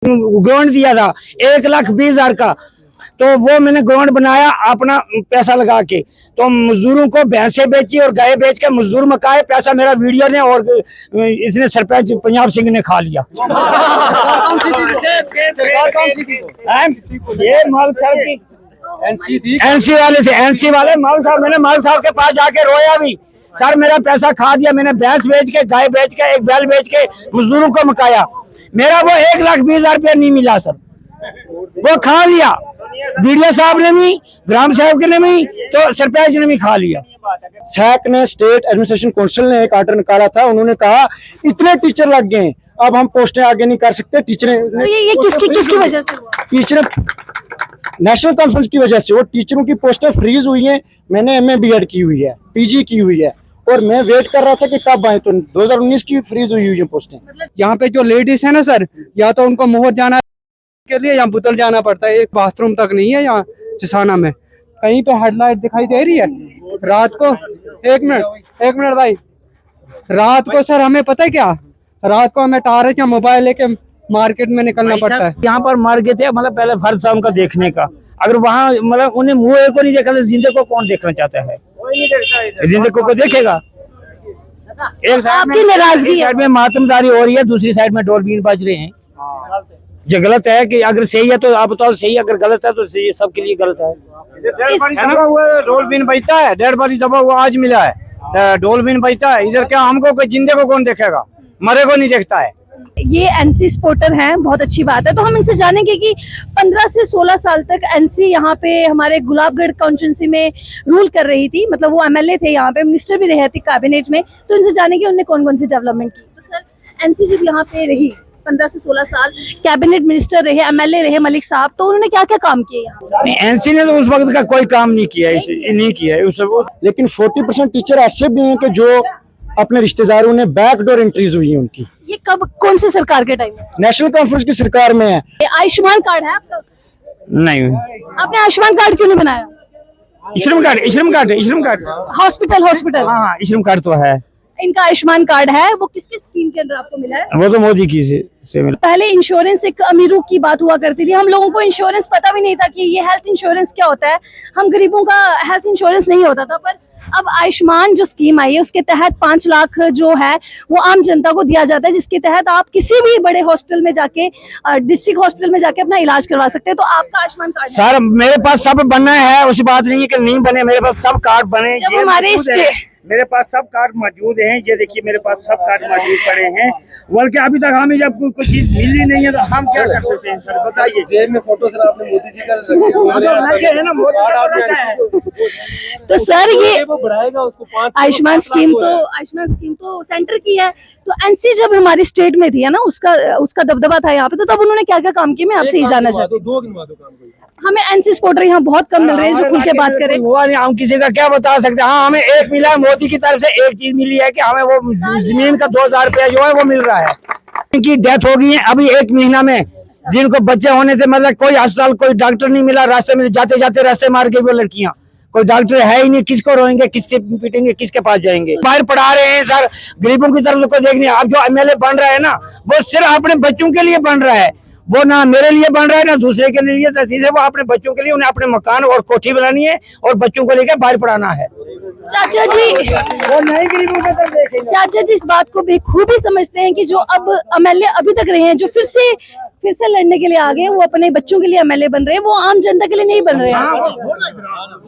Ground दिया था 1,20,000 का, तो वो मैंने ग्राउंड बनाया अपना पैसा लगा के। तो मजदूरों को भैंसे बेची और गाय बेच के मजदूर मकाए, पैसा मेरा वीडियो ने और इसने सरपंच पंजाब सिंह ने खा लिया। ये माल साहब की एनसी वाले से, एनसी वाले माल साहब, मैंने माल साहब के पास जाके रोया भी, सर मेरा पैसा खा दिया, मैंने भैंस बेच के, गाय बेच के, एक बैल बेच के मजदूरों को मकाया, मेरा वो 1,20,000 रुपया नहीं मिला सर, वो खा लिया। वीडियो साहब ने भी, ग्राम साहब के ने भी, तो सरपंच ने भी खा लिया। सैक ने, स्टेट एडमिनिस्ट्रेशन काउंसिल ने एक आर्डर निकाला था, उन्होंने कहा इतने टीचर लग गए अब हम पोस्टें आगे नहीं कर सकते। टीचरें तो ये किसकी वजह से हुआ? टीचर नेशनल कॉन्फ्रेंस की वजह से वो टीचरों की पोस्टें फ्रीज हुई हैं। मैंने एमए बीएड की हुई है, पीजी की हुई है, और मैं वेट कर रहा था कि कब आए, तो 2019 की फ्रीज हुई है पोस्टें। यहाँ पे जो लेडीज है ना सर, या तो उनको मोहर जाना के लिए यहाँ बुतल जाना पड़ता है, एक बाथरूम तक नहीं है यहाँ चिसाना में। कहीं पे हेडलाइट दिखाई दे रही है रात को, एक मिनट भाई, रात को सर हमें पता है क्या, रात को हमें टार्च या मोबाइल लेके मार्केट में निकलना पड़ता है। यहाँ पर मर गए थे, मतलब पहले फर्ज था उनका देखने का, अगर वहाँ मतलब उन्हें मुँह को नहीं देखा, जिंदे को कौन देखना चाहता है? जिंदे को देखेगा। एक आपकी नाराजगी साइड में मातमदारी हो रही है, दूसरी साइड में डोलबीन बज रहे हैं। जो गलत है कि अगर सही है तो आप बताओ सही, अगर गलत है तो सही, सबके लिए गलत है। डोलबीन बजता है, 1.5 बजे दबा हुआ आज मिला है, तो डोलबीन बजता है इधर, क्या हमको जिंदे को कौन देखेगा? मरे को नहीं देखता है। ये एनसी सपोर्टर हैं, बहुत अच्छी बात है। तो हम इनसे जानेंगे कि 15 से 16 साल तक एनसी यहाँ पे हमारे गुलाबगढ़ कॉन्स्टिट्यूंसी में रूल कर रही थी, मतलब वो एमएलए थे, यहाँ पे मिनिस्टर भी रहे थे कैबिनेट में। तो इनसे जानेंगे उन्होंने कौन कौन सी डेवलपमेंट की। तो सर एनसी जब यहाँ पे रही 15 से 16 साल, कैबिनेट मिनिस्टर रहे, एमएलए रहे मलिक साहब, तो उन्होंने क्या क्या काम किए यहाँ? एनसी ने तो उस वक्त का कोई काम नहीं किया, नहीं किया है उस। लेकिन 40% टीचर ऐसे भी हैं कि जो अपने रिश्तेदारों ने बैकडोर एंट्रीज हुई है उनकी। ये कब, कौन सी सरकार के टाइम में? नेशनल कॉन्फ्रेंस की सरकार में है। आयुष्मान कार्ड है आपका? नहीं, आपने आयुष्मान कार्ड क्यों नहीं बनाया? श्रम कार्ड हॉस्पिटल हाँ, श्रम कार्ड तो है इनका, आयुष्मान कार्ड है। वो किसके स्कीम के अंदर आपको मिला है? वो तो मोदी की से मिला। पहले इंश्योरेंस एक अमीरों की बात हुआ करती थी, हम लोगों को इंश्योरेंस पता भी नहीं था कि ये हेल्थ इंश्योरेंस क्या होता है, हम गरीबों का हेल्थ इंश्योरेंस नहीं होता था। पर अब आयुष्मान जो स्कीम आई है उसके तहत 5 लाख जो है वो आम जनता को दिया जाता है, जिसके तहत आप किसी भी बड़े हॉस्पिटल में जाके, डिस्ट्रिक्ट हॉस्पिटल में जाके अपना इलाज करवा सकते हैं। तो आपका आयुष्मान कार्ड सर मेरे पास सब बना है, उसी बात नहीं है कि नहीं बने, मेरे पास सब कार्ड बने। जब हमारे मेरे पास सब कार्ड मौजूद हैं, ये देखिए मेरे पास सब कार्ड मौजूद पड़े हैं, बल्कि अभी तक हमें जब कोई चीज मिली नहीं है तो हम क्या कर सकते हैं सर, बताइए। जेब में फोटो सर आपने मोदी जी का रखे है ना, तो सर ये आयुष्मान स्कीम तो सेंटर की है। तो एनसी जब हमारी स्टेट में थी है ना, उसका दबदबा था यहाँ पे, तो तब उन्होंने क्या क्या काम किए, मैं आपसे ही जानना चाहती हूँ। हमें एनसी सपोर्टर यहाँ बहुत कम मिल रहे हैं जो खुल के बात करें। हम किसी का क्या बता सकते हैं। हाँ, हमें एक मिला है, मोदी की तरफ से एक चीज मिली है कि हमें वो जमीन का 2,000 रुपया जो है वो मिल रहा है। इनकी डेथ हो गई है अभी 1 महीना में, जिनको बच्चे होने से मतलब कोई अस्पताल, कोई डॉक्टर नहीं मिला, रास्ते में जाते जाते रास्ते मार के वो लड़कियां, कोई डॉक्टर है ही नहीं, किसको रोएंगे, किससे पीटेंगे, किसके पास जाएंगे? बाहर पढ़ा रहे हैं सर, गरीबों की तरफ को देखने। अब जो एमएलए बन रहा है ना, वो सिर्फ अपने बच्चों के लिए बन रहा है, वो ना मेरे लिए बन रहा है ना दूसरे के लिए, तो सीधे वो अपने बच्चों के लिए, उन्हें अपने मकान और कोठी बनानी है और बच्चों को लेकर बाहर पढ़ाना है। चाचा जी, वो नहीं गरीबों को तरफ देखेंगे। चाचा जी इस बात को बेखूबी समझते हैं कि जो अब एमएलए अभी तक रहे हैं, जो फिर से लड़ने के लिए आ गए, वो अपने बच्चों के लिए एमएलए बन रहे हैं, वो आम जनता के लिए नहीं बन रहे हैं।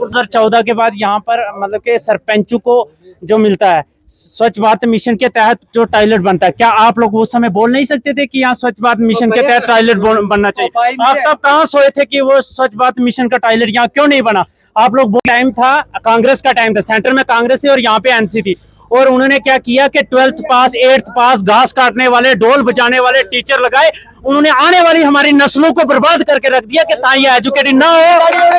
2014 के बाद यहाँ पर मतलब के सरपंचों को जो मिलता है स्वच्छ भारत मिशन के तहत जो टॉयलेट बनता है, क्या आप लोग उस समय बोल नहीं सकते थे कि यहाँ स्वच्छ भारत मिशन के तहत टॉयलेट बनना चाहिए? आप तब कहाँ सोए थे कि वो स्वच्छ भारत मिशन का टॉयलेट यहाँ क्यों नहीं बना? आप लोग, टाइम था कांग्रेस का टाइम था, सेंटर में कांग्रेस थी और यहाँ पे एनसी थी, और उन्होंने क्या किया कि 12th पास, 8th पास, घास काटने वाले, ढोल बजाने वाले टीचर लगाए। उन्होंने आने वाली हमारी नस्लों को बर्बाद करके रख दिया कि ताकि ये एजुकेटेड ना हो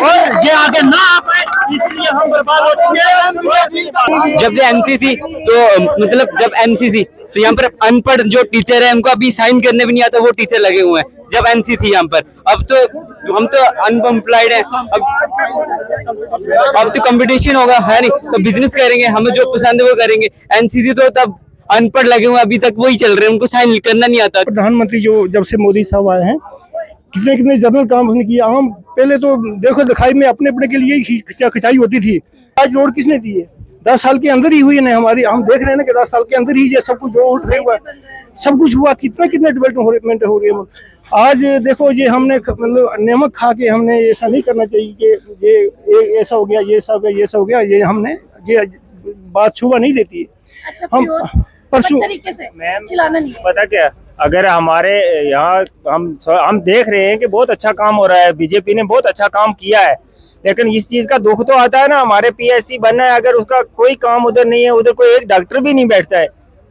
और ये आगे ना आ पाए, इसलिए हम बर्बाद हो चुके हैं। जब एनसी थी तो मतलब जब एनसी थी तो यहाँ पर अनपढ़ जो टीचर है उनको अभी साइन करने भी नहीं आता, वो टीचर लगे हुए हैं जब एनसी थी यहाँ पर। अब तो हम तो अनएम्प्लॉयड हैं, अब तो कंपटीशन होगा है नहीं, तो बिजनेस करेंगे, हमें जो पसंद है वो करेंगे। एनसी थी तो तब अनपढ़ लगे हुए अभी तक वही चल रहे हैं, उनको साइन करना नहीं आता। प्रधानमंत्री जो जब से मोदी साहब आए हैं कितने कितने जरूर काम उसने किया। हम पहले तो देखो दिखाई में अपने अपने के लिए ही खिंचाई होती थी। आज रोड किसने दी है? 10 साल के अंदर ही हुई है ना हमारी। हम देख रहे हैं ना कि 10 साल के अंदर ही ये सब कुछ हुआ, सब कुछ हुआ। कितने डेवलपमेंट हो रही है। आज देखो ये हमने मतलब नमक खा के हमने ऐसा नहीं करना चाहिए कि ये ऐसा हो गया, ये ऐसा हो गया, ये ऐसा हो गया। ये हमने ये बात छुआ नहीं देती है। अच्छा, हम कोई और परसों तरीके से चलाना नहीं है। पता क्या, अगर हमारे यहाँ हम देख रहे हैं कि बहुत अच्छा काम हो रहा है, बीजेपी ने बहुत अच्छा काम किया है, लेकिन इस चीज का दुख तो आता है ना, हमारे पीएससी बनना है, अगर उसका कोई काम उधर नहीं है, उधर कोई एक डॉक्टर भी नहीं बैठता है।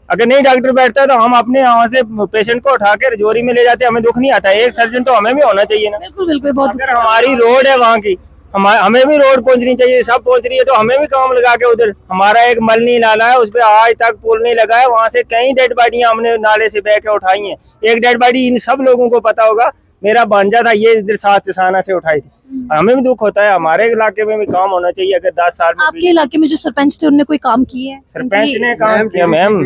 अगर नहीं डॉक्टर बैठता है तो हम अपने यहाँ से पेशेंट को उठा के रजौरी में ले जाते हैं, हमें दुख नहीं आता है। एक सर्जन तो हमें भी होना चाहिए ना। बिल्कुल बिल्कुल, बहुत अगर हमारी रोड है वहाँ की, हमें भी रोड पहुंचनी चाहिए। सब पहुंच रही है तो हमें भी काम लगा के उधर। हमारा एक मलनी नाला है, उस पर आज तक पुल नहीं लगा है। वहाँ से कई डेड बॉडियां हमने नाले से बह के उठाई हैं। एक डेड बॉडी इन सब लोगों को पता होगा, मेरा भांजा था, ये इधर 7 सिसाना से उठाई थी। हमें भी दुख होता है, हमारे इलाके में भी काम होना चाहिए। अगर 10 साल में आपके इलाके में जो सरपंच थे उन्होंने कोई काम किए हैं? सरपंच ने काम किया मैम,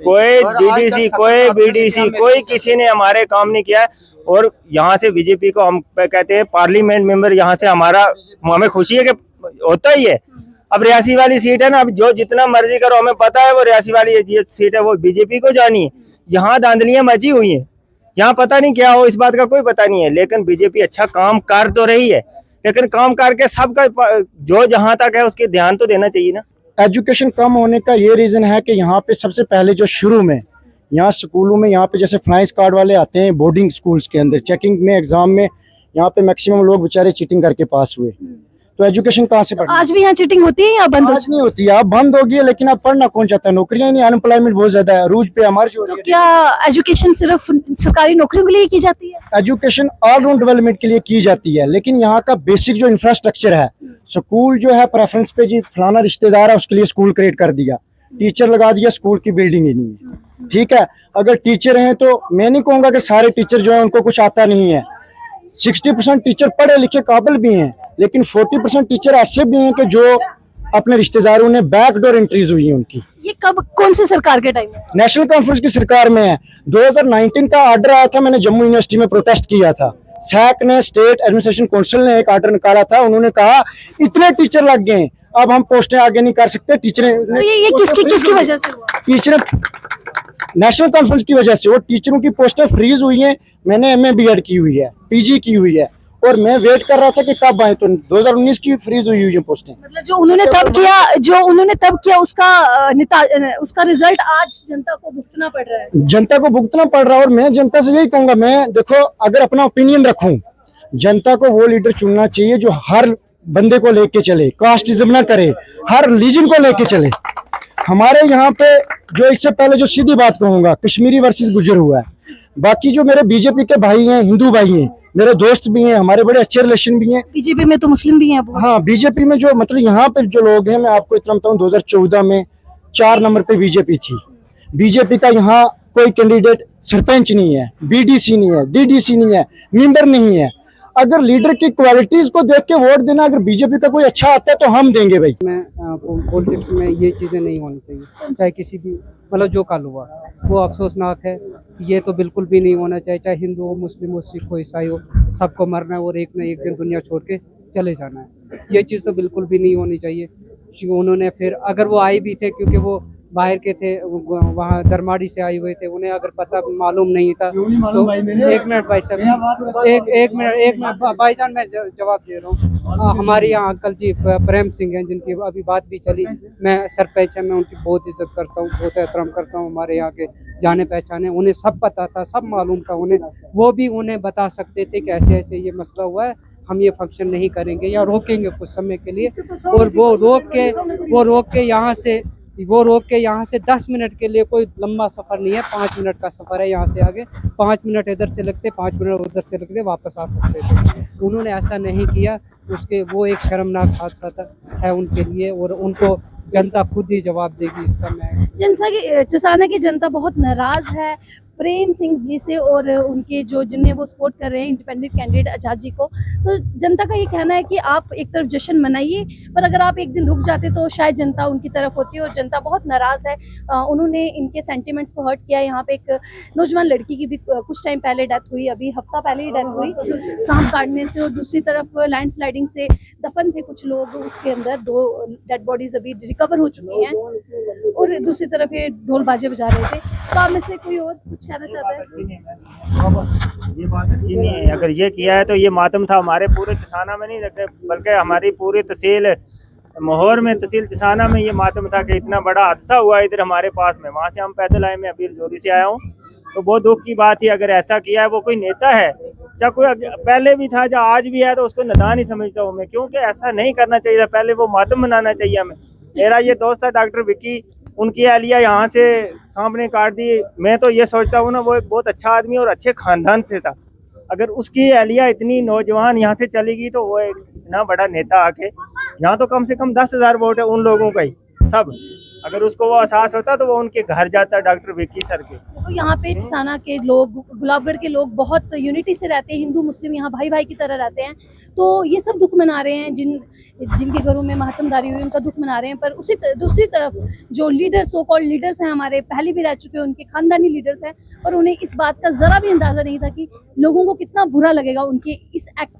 कोई डीडीसी कोई बीडीसी कोई किसी ने हमारे काम नहीं किया। और यहाँ से बीजेपी को हम कहते हैं पार्लियामेंट मेंबर, यहाँ से हमें खुशी है कि होता ही है। अब रियासी वाली सीट है ना, अब जो जितना मर्जी करो, हमें पता है वो रियासी वाली सीट है वो बीजेपी को जानी है। यहाँ धांधलियां मची हुई हैं, यहाँ पता नहीं क्या हो, इस बात का कोई पता नहीं है। लेकिन बीजेपी अच्छा काम कर तो रही है, लेकिन काम करके सबका जो जहाँ तक है उसके ध्यान तो देना चाहिए ना। एजुकेशन कम होने का ये रीज़न है कि यहाँ पे सबसे पहले जो शुरू में यहाँ स्कूलों में यहाँ पे जैसे फ्लाइंस कार्ड वाले आते हैं बोर्डिंग स्कूल्स के अंदर, चेकिंग में एग्जाम में यहाँ पे मैक्सिमम लोग बेचारे चीटिंग करके पास हुए। तो एजुकेशन कहाँ से पढ़ना? आज भी यहाँ चीटिंग होती है या बंद हो आज नहीं होती है, अब बंद होगी है, लेकिन अब पढ़ना कौन चाहता है? नौकरियां नहीं, अनएम्प्लॉयमेंट बहुत ज्यादा है, रूज पे हमारी जो तो क्या एजुकेशन सिर्फ सरकारी नौकरियों के लिए की जाती है? एजुकेशन ऑलराउंड डेवलपमेंट के लिए की जाती है, लेकिन यहाँ का बेसिक जो इंफ्रास्ट्रक्चर है, स्कूल जो है प्रेफरेंस पे जी फलाना रिश्तेदार है उसके लिए स्कूल क्रिएट कर दिया, टीचर लगा दिया, स्कूल की बिल्डिंग ही नहीं है। ठीक है, अगर टीचर हैं तो मैं नहीं कहूँगा कि सारे टीचर जो है उनको कुछ आता नहीं है। 60% टीचर पढ़े लिखे काबिल भी हैं, लेकिन 40% टीचर ऐसे भी हैं कि जो अपने रिश्तेदारों ने बैकडोर एंट्रीज हुई है उनकी। ये कब, कौन सी सरकार के टाइम में? नेशनल कॉन्फ्रेंस की सरकार में है। 2019 का ऑर्डर आया था, मैंने जम्मू यूनिवर्सिटी में प्रोटेस्ट किया था। सैक ने, स्टेट एडमिनिस्ट्रेशन काउंसिल ने एक ऑर्डर निकाला था, उन्होंने कहा इतने टीचर लग गए, अब हम पोस्टें आगे नहीं कर सकते। टीचरें तो ये किसकी वजह से हुआ? टीचरें नेशनल कॉन्फ्रेंस की वजह से, वो टीचरों की पोस्टें फ्रीज हुई हैं। मैंने एमए बीएड की हुई है, पीजी की हुई है, और मैं वेट कर रहा था कि कब आए, तो 2019 की फ्रीज हुई है पोस्टें। मतलब जो उन्होंने तब किया उसका रिजल्ट आज जनता को भुगतना पड़ रहा है। जनता को भुगतना पड़ रहा है। और मैं जनता से यही कहूंगा, मैं देखो अगर अपना ओपिनियन रखूं, जनता को वो लीडर चुनना चाहिए जो हर बंदे को लेके चले, कास्टिज्म ना करे, हर रिलीजन को लेके चले। हमारे यहाँ पे जो इससे पहले जो सीधी बात कहूंगा, कश्मीरी वर्सेस गुजर हुआ है। बाकी जो मेरे बीजेपी के भाई हैं, हिंदू भाई हैं, मेरे दोस्त भी हैं, हमारे बड़े अच्छे रिलेशन भी हैं। बीजेपी में तो मुस्लिम भी हैं बहुत। हाँ, बीजेपी में जो मतलब यहाँ पे जो लोग हैं, मैं आपको इतना बताऊं, 2014 में 4 नंबर पे बीजेपी थी। बीजेपी का यहाँ कोई कैंडिडेट सरपंच नहीं है, बीडीसी नहीं है, डीडीसी नहीं है, मेंबर नहीं है। अगर लीडर की क्वालिटीज को देख के वोट देना, अगर बीजेपी का कोई अच्छा आता है तो हम देंगे भाई। में पॉलिटिक्स में ये चीज़ें नहीं होनी चाहिए, चाहे किसी भी मतलब जो कल हुआ वो अफसोसनाक है। ये तो बिल्कुल भी नहीं होना चाहिए, चाहे हिंदू हो, मुस्लिम हो, सिख हो, ईसाई हो, सबको मरना है और एक न एक दिन दुनिया छोड़ के चले जाना है। ये चीज़ तो बिल्कुल भी नहीं होनी चाहिए। उन्होंने फिर अगर वो आए भी थे, क्योंकि वो बाहर के थे, वहाँ दरमाड़ी से आए हुए थे, उन्हें अगर पता मालूम नहीं था तो एक मिनट भाई साहब, एक मिनट भाईजान, मैं जवाब दे रहा हूँ। हमारे यहाँ अंकल जी प्रेम सिंह हैं, जिनकी अभी बात भी चली, मैं सरपंच है, मैं उनकी बहुत इज्जत करता हूँ, बहुत एहतराम करता हूँ। हमारे यहाँ के जाने पहचाने, उन्हें सब पता था, सब मालूम था उन्हें। वो भी उन्हें बता सकते थे कि ऐसे ऐसे ये मसला हुआ है, हम ये फंक्शन नहीं करेंगे या रोकेंगे कुछ समय के लिए। और वो रोक के यहाँ से 10 मिनट के लिए, कोई लंबा सफ़र नहीं है, 5 मिनट का सफ़र है यहाँ से आगे। 5 मिनट इधर से लगते, 5 मिनट उधर से लगते, वापस आ सकते थे। उन्होंने ऐसा नहीं किया, उसके वो एक शर्मनाक हादसा है उनके लिए, और उनको जनता खुद ही जवाब देगी इसका। मैं जसाना की जनता बहुत नाराज है। प्रेम सिंह जी से और उनके जो जिन्हें वो सपोर्ट कर रहे हैं इंडिपेंडेंट कैंडिडेट आजाद जी को। तो जनता का ये कहना है कि आप एक तरफ जश्न मनाइए, पर अगर आप एक दिन रुक जाते तो शायद जनता उनकी तरफ होती है, और जनता बहुत नाराज़ है। उन्होंने इनके सेंटिमेंट्स को हर्ट किया। यहाँ पे एक नौजवान लड़की की भी कुछ टाइम पहले डेथ हुई, अभी हफ्ता पहले ही डेथ हुई सांप काटने से, और दूसरी तरफ लैंडस्लाइडिंग से दफन थे कुछ लोग उसके अंदर, 2 डेड बॉडीज अभी रिकवर हो चुकी हैं, और दूसरी तरफ ये ढोल बाजे बजा रहे थे। तो आप में से कोई और कुछ कहना चाहता है? ये बात अच्छी नहीं है। अगर ये किया है तो ये मातम था हमारे पूरे चिसाना में नहीं, बल्कि हमारी पूरी तहसील मोहर में, तहसील चिसाना में ये मातम था कि इतना बड़ा हादसा हुआ इधर हमारे पास में। वहाँ से हम पैदल आए, मैं अभी जोरी से आया हूँ, तो बहुत दुख की बात है। अगर ऐसा किया है वो कोई नेता है, चाहे कोई पहले भी था, चाहे आज भी है, तो उसको नादान ही समझता हूँ मैं, क्योंकि ऐसा नहीं करना चाहिए। पहले वो मातम मनाना चाहिए हमें। मेरा ये दोस्त था डॉक्टर विक्की, उनकी एहलिया यहाँ से सामने काट दी। मैं तो ये सोचता हूँ ना, वो एक बहुत अच्छा आदमी और अच्छे खानदान से था। अगर उसकी एहलिया इतनी नौजवान यहाँ से चली गई, तो वो एक इतना बड़ा नेता आके यहाँ, तो कम से कम 10,000 वोट है उन लोगों का ही सब। अगर उसको वो एहसास होता तो वो उनके घर जाता, डॉक्टर विक्की सर के। तो यहाँ पे चिसाना के लोग, गुलाबगढ़ के लोग बहुत यूनिटी से रहते हैं, हिंदू मुस्लिम यहाँ भाई भाई की तरह रहते हैं। तो ये सब दुख मना रहे हैं, जिनके घरों में मातमदारी हुई उनका दुख मना रहे हैं। पर दूसरी तरफ जो लीडर, सो कॉल्ड लीडर्स हैं हमारे, पहले भी रह चुके हैं, उनके खानदानी लीडर्स हैं, और उन्हें इस बात का जरा भी अंदाजा नहीं था कि लोगों को कितना बुरा लगेगा उनके इस एक्ट